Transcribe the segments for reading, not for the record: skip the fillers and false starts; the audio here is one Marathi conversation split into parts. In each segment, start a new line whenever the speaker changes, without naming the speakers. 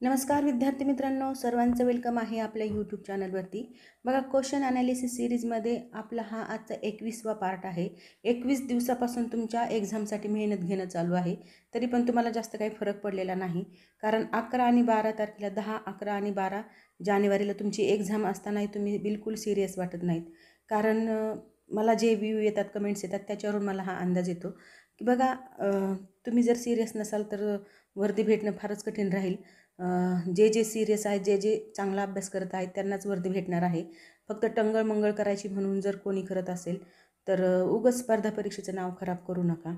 नमस्कार विद्यार्थी मित्रांनो, सर्वांचं वेलकम आहे आपल्या यूट्यूब चॅनलवरती. बघा, क्वेश्चन ॲनालिसिस सिरीजमध्ये आपला हा आजचा 21वा पार्ट आहे. 21 दिवसापासून तुमच्या एक्झामसाठी मेहनत घेणं चालू आहे, तरी पण तुम्हाला जास्त काही फरक पडलेला नाही. कारण 11 आणि 12 तारखेला 10, 11 आणि 12 जानेवारीला तुमची एक्झाम असतानाही तुम्ही बिलकुल सिरियस वाटत नाहीत. कारण मला जे व्ह्यू येतात, कमेंट्स येतात, त्याच्यावरून मला हा अंदाज येतो की बघा, तुम्ही जर सिरियस नसाल तर वर्दी भेटणं फारच कठीण राहील. जे सिरियस आहेत, जे चांगला अभ्यास करत आहेत त्यांनाच वर्दी भेटणार आहे. फक्त टंगळमंगळ करायची म्हणून जर कोणी करत असेल तर उगाच स्पर्धा परीक्षेचं नाव खराब करू नका.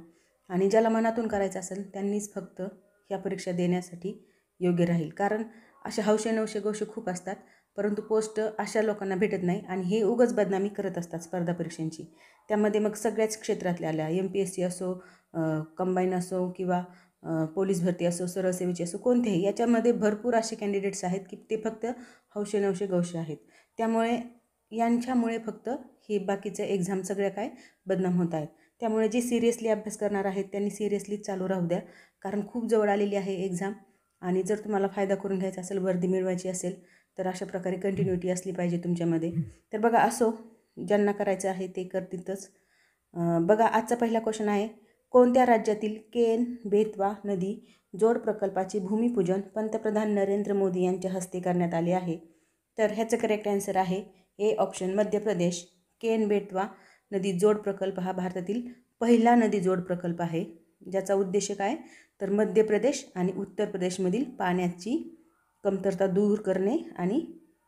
आणि ज्याला मनातून करायचं असेल त्यांनीच फक्त ह्या परीक्षा देण्यासाठी योग्य राहील. कारण असे हौशे नवशे गवशे खूप असतात, परंतु पोस्ट अशा लोकांना भेटत नाही आणि हे उगाच बदनामी करत असतात स्पर्धा परीक्षांची. त्यामध्ये मग सगळ्याच क्षेत्रातल्या आल्या, MPSC असो, कंबाईन असो किंवा पोलीस भरती असो, सरळ सेवेची असो, कोणतेही, याच्यामध्ये भरपूर असे कॅन्डिडेट्स आहेत की ते फक्त हौशे नवशे गवशे आहेत. त्यामुळे यांच्यामुळे फक्त हे बाकीचे एक्झाम सगळ्या काय बदनाम होत आहेत. त्यामुळे जे सिरियसली अभ्यास करणार आहेत त्यांनी सिरियसलीच चालू राहू द्या, कारण खूप जवळ आलेली आहे एक्झाम. आणि जर तुम्हाला फायदा करून घ्यायचा असेल, वर्दी मिळवायची असेल, तर अशा प्रकारे कंटिन्युटी असली पाहिजे तुमच्यामध्ये. तर बघा, असो, ज्यांना करायचं आहे ते करतीलच. बघा, आजचा पहिला क्वेश्चन आहे, कोणत्या राज्यातील केन बेतवा नदी जोड प्रकल्पाचे भूमिपूजन पंतप्रधान नरेंद्र मोदी यांच्या हस्ते करण्यात आले आहे? तर ह्याचं करेक्ट आन्सर आहे ए ऑप्शन, मध्य प्रदेश. केन बेतवा नदी जोड प्रकल्प हा भारतातील पहिला नदी जोड प्रकल्प आहे, ज्याचा उद्देश काय तर मध्य प्रदेश आणि उत्तर प्रदेशमधील पाण्याची कमतरता दूर करणे आणि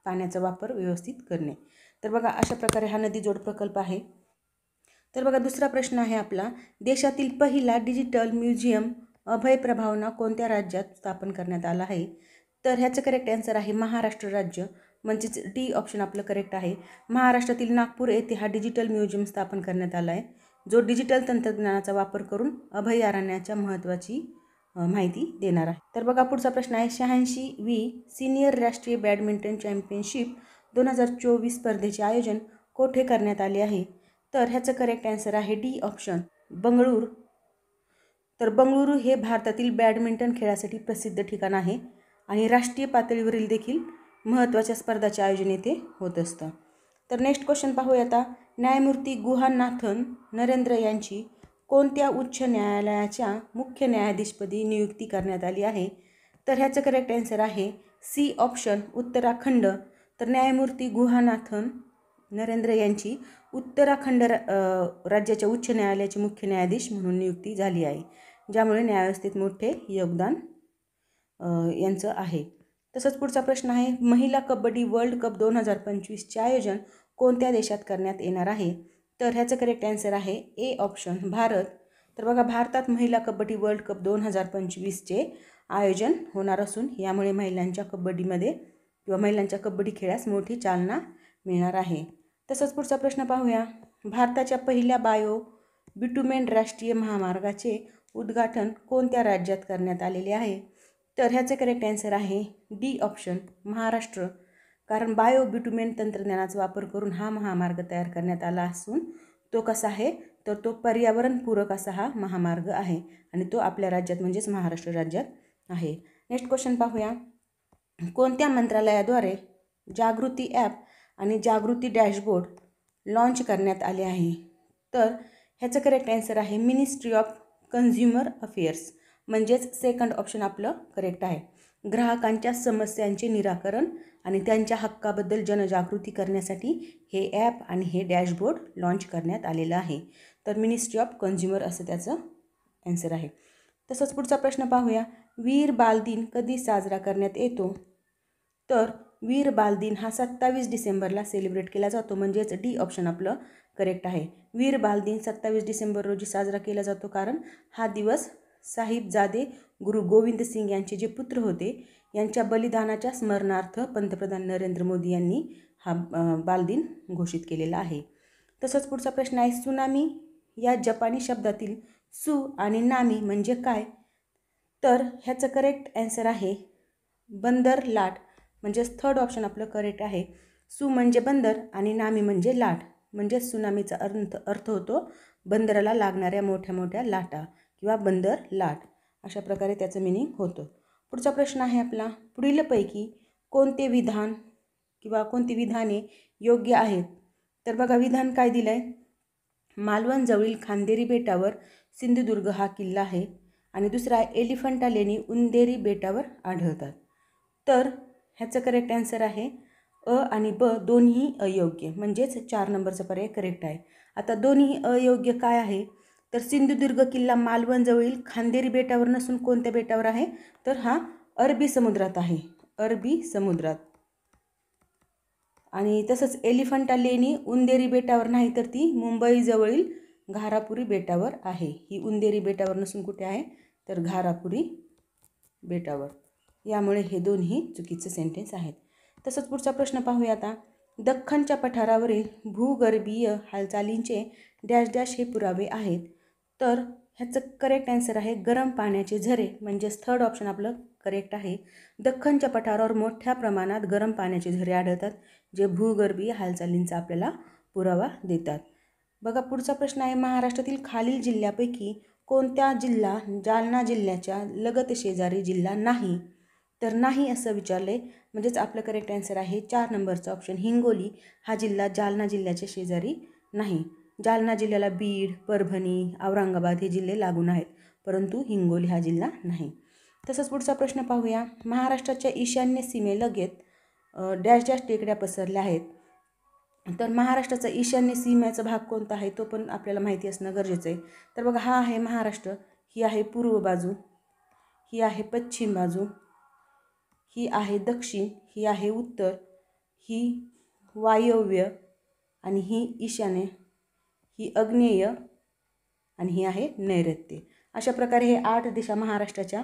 पाण्याचा वापर व्यवस्थित करणे. तर बघा, अशा प्रकारे हा नदी जोड प्रकल्प आहे. तर बघा, दुसरा प्रश्न आहे आपला, देशातील पहिला डिजिटल म्युझियम अभय प्रभावना कोणत्या राज्यात स्थापन करण्यात आला आहे? तर ह्याचं करेक्ट आन्सर आहे महाराष्ट्र राज्य, म्हणजेच डी ऑप्शन आपलं करेक्ट आहे. महाराष्ट्रातील नागपूर येथे हा डिजिटल म्युझियम स्थापन करण्यात आला आहे, जो डिजिटल तंत्रज्ञानाचा वापर करून अभयारण्याच्या महत्त्वाची माहिती देणार आहे. तर बघा, पुढचा प्रश्न आहे, 86वी सिनियर राष्ट्रीय बॅडमिंटन चॅम्पियनशिप 2024 स्पर्धेचे आयोजन कोठे करण्यात आले आहे? तर ह्याचं करेक्ट आन्सर आहे डी ऑप्शन, बंगळूर. तर बंगळुरू हे भारतातील बॅडमिंटन खेळासाठी प्रसिद्ध ठिकाण आहे आणि राष्ट्रीय पातळीवरील देखील महत्त्वाच्या स्पर्धाचे आयोजन येथे होत असतं. तर नेक्स्ट क्वेश्चन पाहूया आता, न्यायमूर्ती गुहानाथन नरेंद्र यांची कोणत्या उच्च न्यायालयाच्या मुख्य न्यायाधीशपदी नियुक्ती करण्यात आली आहे? तर ह्याचं करेक्ट आन्सर आहे सी ऑप्शन, उत्तराखंड. तर न्यायमूर्ती गुहानाथन नरेंद्र यांची उत्तराखंड राज्याच्या उच्च न्यायालयाचे मुख्य न्यायाधीश म्हणून नियुक्ती झाली आहे, ज्यामुळे न्यायव्यवस्थेत मोठे योगदान यांचं आहे. तसंच पुढचा प्रश्न आहे, महिला कबड्डी वर्ल्ड कप 2025चे आयोजन कोणत्या देशात करण्यात येणार आहे? तर ह्याचं करेक्ट आन्सर आहे ए ऑप्शन, भारत. तर बघा, भारतात महिला कबड्डी वर्ल्ड कप 2025चे आयोजन होणार असून यामुळे महिलांच्या कबड्डीमध्ये किंवा महिलांच्या कबड्डी खेळास मोठी चालना मिळणार आहे. तसंच पुढचा प्रश्न पाहूया, भारताच्या पहिल्या बायो बिटुमेन राष्ट्रीय महामार्गाचे उद्घाटन कोणत्या राज्यात करण्यात आलेले आहे? तर ह्याचे करेक्ट आन्सर आहे डी ऑप्शन, महाराष्ट्र. कारण बायो बिटुमेन तंत्रज्ञानाचा वापर करून हा महामार्ग तयार करण्यात आला असून तो कसा आहे तर तो पर्यावरणपूरक असा हा महामार्ग आहे आणि तो आपल्या राज्यात म्हणजेच महाराष्ट्र राज्यात आहे. नेक्स्ट क्वेश्चन पाहूया, कोणत्या मंत्रालयाद्वारे जागृती ॲप आणि जागृती डॅशबोर्ड लॉन्च करण्यात आले आहे? तर ह्याचं करेक्ट आन्सर आहे मिनिस्ट्री ऑफ कन्झ्युमर अफेअर्स, म्हणजेच सेकंड ऑप्शन आपलं करेक्ट आहे. ग्राहकांच्या समस्यांचे निराकरण आणि त्यांच्या हक्काबद्दल जनजागृती करण्यासाठी हे ॲप आणि हे डॅशबोर्ड लॉन्च करण्यात आलेलं आहे. तर मिनिस्ट्री ऑफ कन्झ्युमर असं त्याचं आन्सर आहे. तसंच पुढचा प्रश्न पाहूया, वीर बाल दिन कधी साजरा करण्यात येतो? तर वीर बाल दिन हा 27 डिसेंबरला सेलिब्रेट केला जातो, म्हणजेच डी ऑप्शन आपलं करेक्ट आहे. वीर बाल दिन 27 डिसेंबर रोजी साजरा केला जातो, कारण हा दिवस साहिबजादे गुरु गोविंद सिंग यांचे जे पुत्र होते यांच्या बलिदानाच्या स्मरणार्थ पंतप्रधान नरेंद्र मोदी यांनी हा बालदिन घोषित केलेला आहे. तसंच पुढचा प्रश्न आहे, सुनामी या जपानी शब्दातील सु आणि नामी म्हणजे काय? तर ह्याचं करेक्ट आन्सर आहे बंदर लाट, म्हणजेच थर्ड ऑप्शन आपलं करेक्ट आहे. सु म्हणजे बंदर आणि नामी म्हणजे लाट, म्हणजे सुनामीचा अर्थ होतो बंदराला लागणाऱ्या मोठ्या मोठ्या लाटा किंवा बंदर लाट, अशा प्रकारे त्याचं मिनिंग होतं. पुढचा प्रश्न आहे आपला, पुढीलपैकी कोणते विधान किंवा कोणती विधाने योग्य आहेत? तर बघा विधान काय दिलं आहे, मालवण जवळील खांदेरी बेटावर सिंधुदुर्ग हा किल्ला आहे आणि दुसरा एलिफंटा लेणी उंदेरी बेटावर आढळतात. तर ह्याचं करेक्ट आन्सर आहे अ आणि ब दोन्ही अयोग्य, म्हणजेच 4 नंबरचा पर्याय करेक्ट आहे. आता दोन्ही अयोग्य काय आहे, तर सिंधुदुर्ग किल्ला मालवणजवळील खांदेरी बेटावर नसून कोणत्या बेटावर आहे, तर हा अरबी समुद्रात आहे, अरबी समुद्रात. आणि तसंच एलिफंटा लेणी उंदेरी बेटावर नाही, तर ती मुंबईजवळील घारापुरी बेटावर आहे. ही उंदेरी बेटावर नसून कुठे आहे, तर घारापुरी बेटावर. यामुळे हे दोन्ही चुकीचे सेंटेन्स आहेत. तसंच पुढचा प्रश्न पाहूया आता, दख्खनच्या पठारावरील भूगर्भीय हालचालींचे डॅश डॅश हे पुरावे आहेत. तर ह्याचं करेक्ट आन्सर आहे गरम पाण्याचे झरे, म्हणजेच थर्ड ऑप्शन आपलं करेक्ट आहे. दख्खनच्या पठारावर मोठ्या प्रमाणात गरम पाण्याचे झरे आढळतात, जे भूगर्भीय हालचालींचा आपल्याला पुरावा देतात. बघा पुढचा प्रश्न आहे, महाराष्ट्रातील खालील जिल्ह्यापैकी कोणत्या जिल्हा जालना जिल्ह्याच्या लगत शेजारी जिल्हा नाही? तर नाही असं विचारले, म्हणजेच आपलं करेक्ट आन्सर आहे 4 नंबरचा ऑप्शन हिंगोली हा जिल्हा जालना जिल्ह्याच्या शेजारी नाही. जालना जिल्ह्याला बीड, परभणी, औरंगाबाद हे जिल्हे लागून आहेत, परंतु हिंगोली हा जिल्हा नाही. तसंच पुढचा प्रश्न पाहूया, महाराष्ट्राच्या ईशान्य सीमेलगत डॅश डॅश टेकड्या पसरल्या आहेत. तर महाराष्ट्राचा ईशान्य सीमेचा भाग कोणता आहे तो पण आपल्याला माहिती असणं गरजेचं आहे. तर बघा हा आहे महाराष्ट्र, ही आहे पूर्व बाजू, ही आहे पश्चिम बाजू, ही आहे दक्षिण, ही आहे उत्तर, ही वायव्य आणि ही ईशान्य, ही आग्नेय आणि ही आहे नैऋत्य. अशा प्रकारे हे 8 दिशा महाराष्ट्राच्या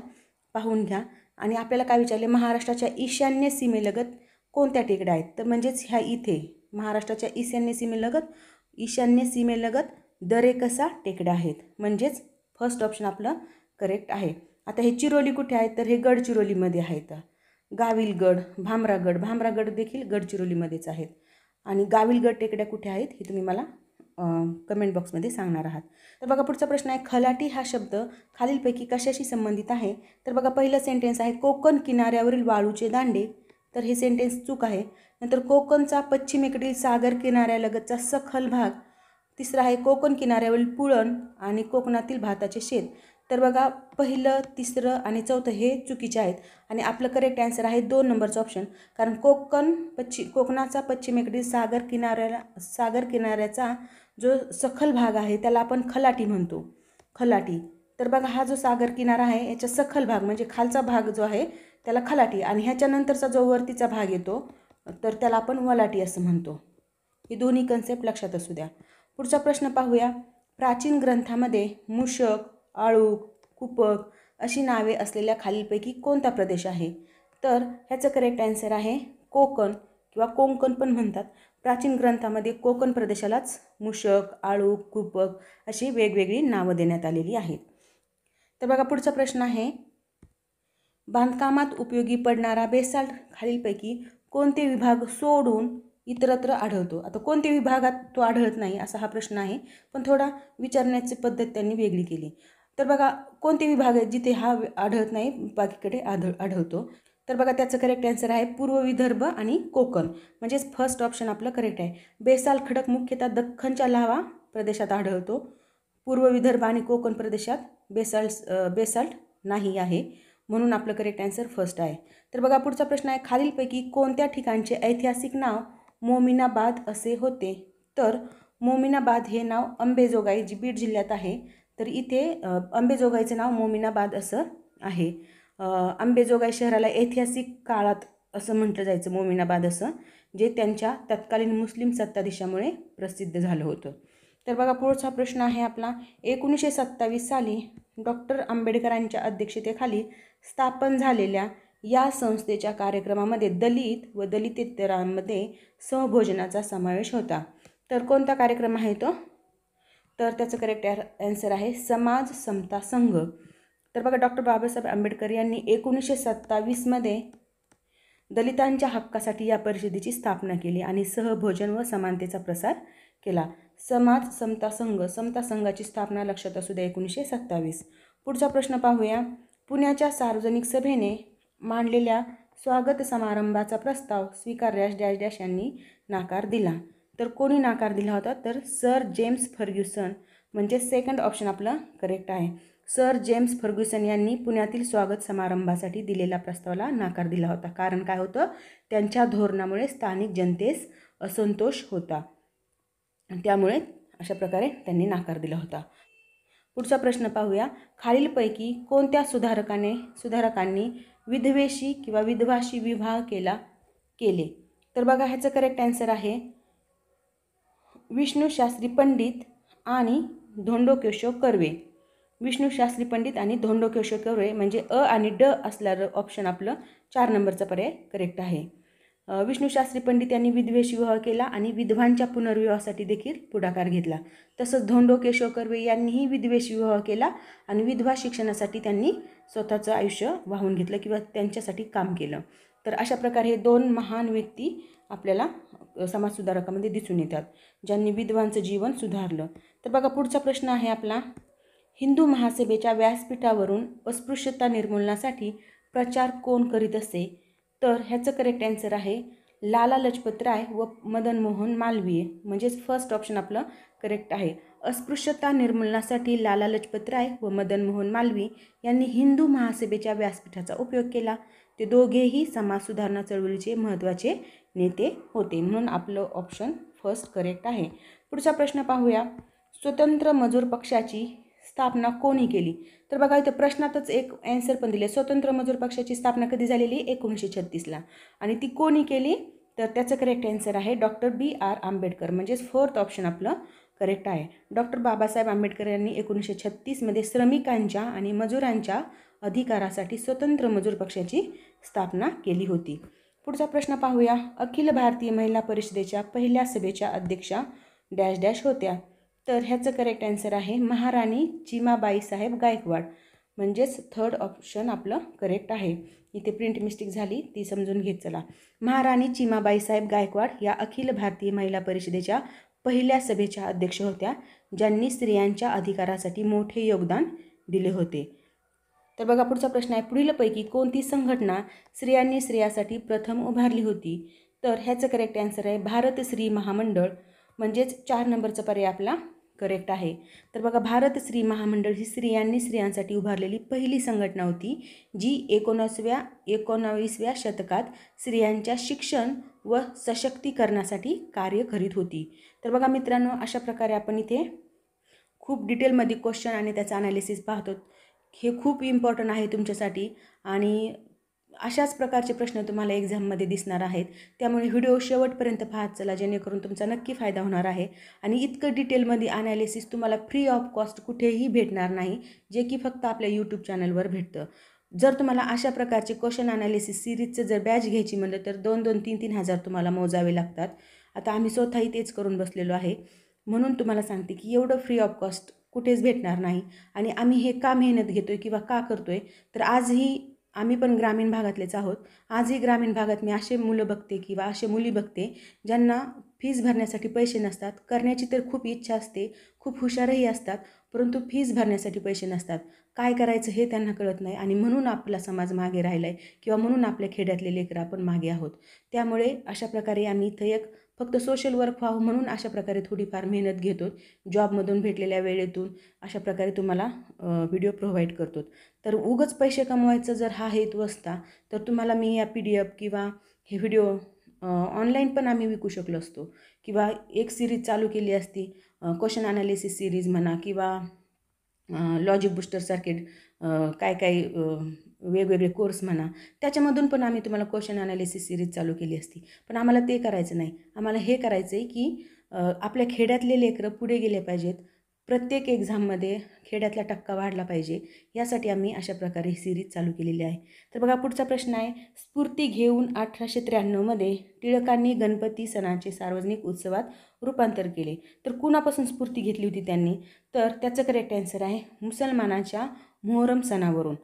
पाहून घ्या. आणि आपल्याला काय विचारले, महाराष्ट्राच्या ईशान्य सीमेलगत कोणत्या टेकड्या आहेत? तर म्हणजेच ह्या इथे महाराष्ट्राच्या ईशान्य सीमेलगत दरेकसा टेकड्या आहेत, म्हणजेच फर्स्ट ऑप्शन आपलं करेक्ट आहे. आता हे चिरोली कुठे आहेत, तर हे गडचिरोलीमध्ये आहेत. गाविलगड, भामरागड देखील गडचिरोलीमध्येच आहेत. आणि गाविलगड टेकड्या कुठे आहेत हे तुम्ही मला कमेंट बॉक्समध्ये सांगणार आहात. तर बघा पुढचा प्रश्न आहे, खलाटी हा शब्द खालीलपैकी कशाशी संबंधित आहे? तर बघा पहिलं सेंटेन्स आहे कोकण किनाऱ्यावरील वाळूचे दांडे, तर हे सेंटेन्स चूक आहे. नंतर कोकणचा पश्चिमेकडील सागर किनाऱ्यालगतचा सखल भाग. तिसरं आहे कोकण किनाऱ्यावरील पुळण आणि कोकणातील भाताचे शेत. तर बघा पहिलं, तिसरं आणि चौथं हे चुकीचे आहेत आणि आपलं करेक्ट आन्सर आहे 2 नंबरचं ऑप्शन. कारण कोकणाचा पश्चिमेकडील सागर किनाऱ्याचा जो सखल भाग आहे त्याला आपण खलाटी म्हणतो, खलाटी. तर बघा हा जो सागर किनारा आहे याचा सखल भाग म्हणजे खालचा भाग जो आहे त्याला खलाटी आणि ह्याच्यानंतरचा जो वरतीचा भाग येतो तर त्याला आपण वलाटी असं म्हणतो. ही दोन्ही कन्सेप्ट लक्षात असू द्या. पुढचा प्रश्न पाहूया, प्राचीन ग्रंथामध्ये मूषक, आळूक, कुपक अशी नावे असलेल्या खालीलपैकी कोणता प्रदेश आहे? तर ह्याचं करेक्ट आन्सर आहे कोकण किंवा कोंकण पण म्हणतात. प्राचीन ग्रंथामध्ये कोकण प्रदेशालाच मूषक, आळूक, कुपक अशी वेगवेगळी नावं देण्यात आलेली आहेत. तर बघा पुढचा प्रश्न आहे, बांधकामात उपयोगी पडणारा बेसाल्ट खालीलपैकी कोणते विभाग सोडून इतरत्र आढळतो? आता कोणत्या विभागात तो आढळत नाही असा हा प्रश्न आहे, पण थोडा विचारण्याची पद्धत त्यांनी वेगळी केली. तर बघा कोणते विभाग आहेत जिथे हा आढळत नाही, बाकीकडे आढळतो? तर बघा त्याचं करेक्ट आन्सर आहे पूर्व विदर्भ आणि कोकण, म्हणजेच फर्स्ट ऑप्शन आपलं करेक्ट आहे. बेसाल्ट खडक मुख्यतः दख्खनच्या लाव्हा प्रदेशात आढळतो. पूर्व विदर्भ आणि कोकण प्रदेशात बेसाल्ट नाही आहे, म्हणून आपलं करेक्ट आन्सर फर्स्ट आहे. तर बघा पुढचा प्रश्न आहे, खालीलपैकी कोणत्या ठिकाणचे ऐतिहासिक नाव मोमिनाबाद असे होते? तर मोमिनाबाद हे नाव अंबेजोगाई जी बीड जिल्ह्यात आहे, तर इथे अंबेजोगाईचं नाव मोमिनाबाद असं आहे. अंबेजोगाई शहराला ऐतिहासिक काळात असं म्हटलं जायचं मोमिनाबाद असं, जे त्यांच्या तत्कालीन मुस्लिम सत्ताधीशामुळे प्रसिद्ध झालं होतं. तर बघा पुढचा प्रश्न आहे आपला, 1927 साली डॉक्टर आंबेडकरांच्या अध्यक्षतेखाली स्थापन झालेल्या या संस्थेच्या कार्यक्रमामध्ये दलित व दलितेतरांमध्ये सहभोजनाचा समावेश होता. तर कोणता कार्यक्रम आहे तो? तर त्याचं करेक्ट आन्सर आहे समाज समता संघ. तर बघा डॉक्टर बाबासाहेब आंबेडकर यांनी 1927मध्ये दलितांच्या हक्कासाठी या परिषदेची स्थापना केली आणि सहभोजन व समानतेचा प्रसार केला. समाज समता संघाची स्थापना लक्षात असू द्या 1927. पुढचा प्रश्न पाहूया, पुण्याच्या सार्वजनिक सभेने मांडलेल्या स्वागत समारंभाचा प्रस्ताव स्वीकारल्यास डॅश डॅश यांनी नकार दिला. तर कोणी नकार दिला होता? तर सर जेम्स फर्ग्युसन, म्हणजे सेकंड ऑप्शन आपलं करेक्ट आहे. सर जेम्स फर्ग्युसन यांनी पुण्यातील स्वागत समारंभासाठी दिलेल्या प्रस्तावाला नकार दिला होता. कारण काय होतं? त्यांच्या धोरणामुळे स्थानिक जनतेस असंतोष होता, त्यामुळे अशा प्रकारे त्यांनी नकार दिला होता. पुढचा प्रश्न पाहूया. खालीलपैकी कोणत्या सुधारकांनी विधवेशी किंवा विधवाशी विवाह केले? तर बघा, ह्याचं करेक्ट आन्सर आहे विष्णुशास्त्री पंडित आणि धोंडो केशव कर्वे. विष्णुशास्त्री पंडित आणि धोंडो केशव कर्वे, म्हणजे अ आणि ड असणारं ऑप्शन आपलं 4 नंबरचा पर्याय करेक्ट आहे. विष्णुशास्त्री पंडित यांनी विधवेशी विवाह केला आणि विधवांच्या पुनर्विवाहासाठी देखील पुढाकार घेतला. तसंच धोंडो केशव कर्वे यांनीही विधवेशी विवाह केला आणि विधवा शिक्षणासाठी त्यांनी स्वतःचं आयुष्य वाहून घेतलं किंवा त्यांच्यासाठी काम केलं. तर अशा प्रकारे हे 2 महान व्यक्ती आपल्याला समाजसुधारकामध्ये दिसून येतात, ज्यांनी विधवांचं जीवन सुधारलं. तर बघा, पुढचा प्रश्न आहे आपला. हिंदू महासभेच्या व्यासपीठावरून अस्पृश्यता निर्मूलनासाठी प्रचार कोण करीत असे? तर ह्याचं करेक्ट आन्सर आहे लाला लजपत राय व मदन मोहन मालवीय, म्हणजेच फर्स्ट ऑप्शन आपलं करेक्ट आहे. अस्पृश्यता निर्मूलनासाठी लाला लजपत राय व मदन मोहन मालवीय यांनी हिंदू महासभेच्या व्यासपीठाचा उपयोग केला. ते दोघेही समाज सुधारणा चळवळीचे महत्त्वाचे नेते होते, म्हणून आपलं ऑप्शन फर्स्ट करेक्ट आहे. पुढचा प्रश्न पाहूया. स्वतंत्र मजूर पक्षाची स्थापना कोणी केली? तर बघा, इथं प्रश्नातच एक ॲन्सर पण दिले. स्वतंत्र मजूर पक्षाची स्थापना कधी झालेली? 1936ला. आणि ती कोणी केली? तर त्याचं करेक्ट ॲन्सर आहे डॉक्टर B.R. आंबेडकर, म्हणजेच फोर्थ ऑप्शन आपलं करेक्ट आहे. डॉक्टर बाबासाहेब आंबेडकर यांनी 1936मध्ये श्रमिकांच्या आणि मजुरांच्या अधिकारासाठी स्वतंत्र मजूर पक्षाची स्थापना केली होती. पुढचा प्रश्न पाहूया. अखिल भारतीय महिला परिषदेच्या पहिल्या सभेच्या अध्यक्षा डॅश डॅश होत्या? तर ह्याचं करेक्ट आन्सर आहे महाराणी चिमाबाई साहेब गायकवाड, म्हणजेच थर्ड ऑप्शन आपलं करेक्ट आहे. इथे प्रिंट मिस्टेक झाली, ती समजून घेत चला. महाराणी चिमाबाई साहेब गायकवाड या अखिल भारतीय महिला परिषदेच्या पहिल्या सभेच्या अध्यक्ष होत्या, ज्यांनी स्त्रियांच्या अधिकारासाठी मोठे योगदान दिले होते. तर बघा, पुढचा प्रश्न आहे. पुढीलपैकी कोणती संघटना स्त्रियासाठी प्रथम उभारली होती? तर ह्याचं करेक्ट आन्सर आहे भारत स्त्री महामंडळ, म्हणजेच 4 नंबरचा पर्याय आपला करेक्ट आहे. तर बघा, भारत स्त्री महामंडळ ही स्त्रियांसाठी उभारलेली पहिली संघटना होती, जी 19व्या शतकात स्त्रियांच्या शिक्षण व सशक्तीकरणासाठी कार्य करीत होती. तर बघा मित्रांनो, अशा प्रकारे आपण इथे खूप डिटेलमध्ये क्वेश्चन आणि त्याचं ॲनालिसिस पाहतो. हे खूप इम्पॉर्टंट आहे तुमच्यासाठी आणि अशाच प्रकारचे प्रश्न तुम्हाला एक्झाममध्ये दिसणार आहेत. त्यामुळे व्हिडिओ शेवटपर्यंत पाहत चला, जेणेकरून तुमचा नक्की फायदा होणार आहे. आणि इतकं डिटेलमध्ये ॲनालिसिस तुम्हाला फ्री ऑफ कॉस्ट कुठेही भेटणार नाही, जे की फक्त आपल्या यूट्यूब चॅनलवर भेटतं. जर तुम्हाला अशा प्रकारचे क्वेश्चन ॲनालिसिस सिरीजचं जर बॅच घ्यायची म्हणलं तर 2-2, 3-3 हजार तुम्हाला मोजावे लागतात. आता आम्ही स्वतःही तेच करून बसलेलो आहे, म्हणून तुम्हाला सांगते की एवढं फ्री ऑफ कॉस्ट कुठेच भेटणार नाही. आणि आम्ही हे का मेहनत घेतो आहे किंवा का करतो आहे, तर आजही आम्ही पण ग्रामीण भागातलेच आहोत. आजही ग्रामीण भागात मी असे मुलं बघते किंवा असे मुली बघते ज्यांना फीस भरण्यासाठी पैसे नसतात. करण्याची तर खूप इच्छा असते, खूप हुशारही असतात, परंतु फीस भरण्यासाठी पैसे नसतात. काय करायचं हे त्यांना कळत नाही आणि म्हणून आपला समाज मागे राहिला आहे किंवा म्हणून आपल्या खेड्यातले लेकरं आपण मागे आहोत. त्यामुळे अशा प्रकारे आम्ही इथं एक फक्त सोशल वर्क व्हावं म्हणून अशा प्रकारे थोडीफार मेहनत घेतो. जॉबमधून भेटलेल्या वेळेतून अशा प्रकारे तुम्हाला व्हिडिओ प्रोव्हाइड करतो. तर उगाच पैसे कमवायचं जर हा हेतू असता तर तुम्हाला मी या PDF किंवा हे व्हिडिओ ऑनलाईन पण आम्ही विकू शकलो असतो किंवा एक सिरीज चालू केली असती, क्वेश्चन ॲनालिसिस सिरीज म्हणा किंवा लॉजिक बुस्टर सर्किट, काय वेगवेगळे कोर्स म्हणा, त्याच्यामधून पण आम्ही तुम्हाला क्वेश्चन ॲनालिसिस सिरीज चालू केली असती. पण आम्हाला ते करायचं नाही. आम्हाला हे करायचं आहे की आपल्या खेड्यातले लेकरं पुढे गेले पाहिजेत, प्रत्येक एक्झाममध्ये खेड्यातला टक्का वाढला पाहिजे, यासाठी आम्ही अशा प्रकारे ही सिरीज चालू केलेली आहे. तर बघा, पुढचा प्रश्न आहे. स्फूर्ती घेऊन 1893मध्ये टिळकांनी गणपती सणाचे सार्वजनिक उत्सवात रूपांतर केले. तर कुणापासून स्फूर्ती घेतली होती त्यांनी? तर त्याचं करेक्ट आन्सर आहे मुसलमानाच्या मोहरम सणावरून.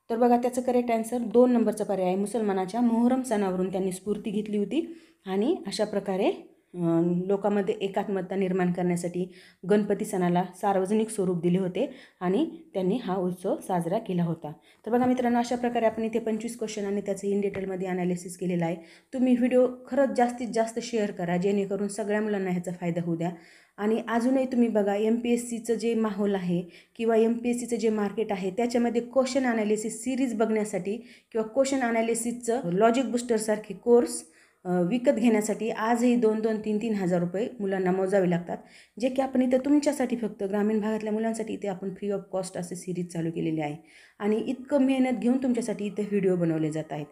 तर बघा, त्याचं करेक्ट आन्सर 2 नंबरचा पर्याय आहे. मुसलमानाच्या मोहरम सणावरून त्यांनी स्फूर्ती घेतली होती आणि अशा प्रकारे लोकांमध्ये एकात्मता निर्माण करण्यासाठी गणपती सणाला सार्वजनिक स्वरूप दिले होते आणि त्यांनी हा उत्सव साजरा केला होता. तर बघा मित्रांनो, अशा प्रकारे आपण इथे 25 क्वेश्चन आणि त्याचं इन डिटेलमध्ये ॲनालिसिस केलेलं आहे. तुम्ही व्हिडिओ खरंच जास्तीत जास्त शेअर करा, जेणेकरून सगळ्या मुलांना ह्याचा फायदा होऊ द्या. आणि अजूनही तुम्ही बघा, MPSCचं जे माहोल आहे किंवा MPSCचं जे मार्केट आहे त्याच्यामध्ये क्वेश्चन ॲनालिसिस सिरीज बघण्यासाठी किंवा क्वेश्चन ॲनालिसिसचं लॉजिक बुस्टरसारखे कोर्स विकत घेण्यासाठी आजही 2-2, 3-3 हजार रुपये मुलांना मोजावे लागतात, जे की आपण इथं तुमच्यासाठी फक्त ग्रामीण भागातल्या मुलांसाठी इथे आपण फ्री ऑफ कॉस्ट असे सिरीज चालू केलेले आहे. आणि इतकं मेहनत घेऊन तुमच्यासाठी इथे व्हिडिओ बनवले जात आहेत.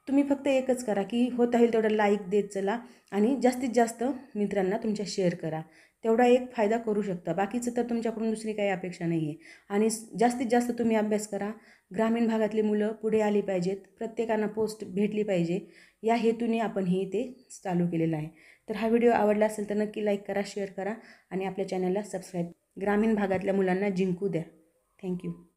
तुम्ही फक्त एकच करा की होता होईल तेवढं लाईक देत चला आणि जास्तीत जास्त मित्रांना तुमच्या शेअर करा. तेवढा एक फायदा करू शकता. बाकीचं तर तुमच्याकडून दुसरी काही अपेक्षा नाही आहे. आणि जास्तीत जास्त तुम्ही अभ्यास करा. ग्रामीण भागातली मुलं पुढे आली पाहिजेत, प्रत्येकांना पोस्ट भेटली पाहिजे, या हेतूने आपण हे ते चालू केलेलं आहे. तर हा व्हिडिओ आवडला असेल तर नक्की लाईक करा, शेअर करा आणि आपल्या चॅनलला सबस्क्राईब. ग्रामीण भागातल्या मुलांना जिंकू द्या. थँक्यू.